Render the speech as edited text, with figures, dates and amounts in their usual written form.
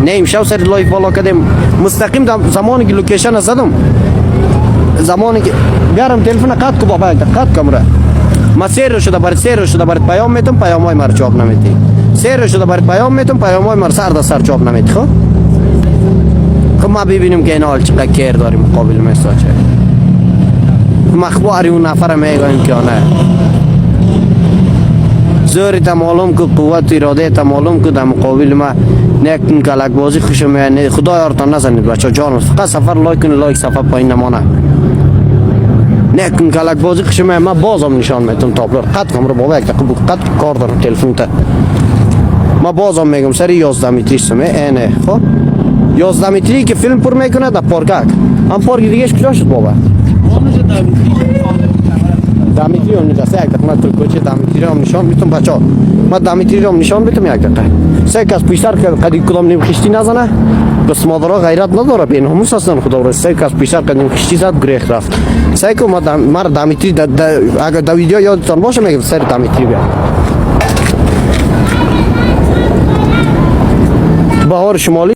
نه امشب سر لایف بالا کردیم مستقیم زمانی که لوکیشن زدم زمانی که بیارم تلفن قطع کو بابا قطع کمره ما سیر شده برات پیام میتم پیامای مر جواب نمیدی سیر شده برات پیام میتم پیامای مر سر دست سر جواب نمیدی خب ما ببینیم که این حال چقدر کیر داریم مقابل مساجه مخباری اون نفر میگویم که نه زوری تا معلوم که قوت اراده تا معلوم که در مقابل ما نکن کلک بازی خوشم میاد خدا یارتان نزنید بچه جان فقط سفر لایک کنید لایک سفر پایین نمانه نکن کلک بازی خوشم میاد ما بازم نشان میتونم تابلو قد کم رو بابا یک دقیقه قد کار دارم تلفن تا ما بازم میگم سری 11 متری سمه اینه خب 11 متری که فیلم پر میکنه در پارک هم پارک دیگه کجا شد بابا دمیتری هم نجاسته یک دقیقه من ترکوچه دمیتری هم نشان بیتم بچه ها من دمیتری هم نشان بیتم یک دقیقه سه کس پیشتر که قدی کدام نیم خشتی نزنه بس مادرها غیرت نداره بین همون سستن خدا برای سه کس پیشتر که نیم خشتی زد گریخ رفت سه که من دمیتری اگر دا ویدیو یادتان باشه میگم سر دمیتری بیا بهار شمالی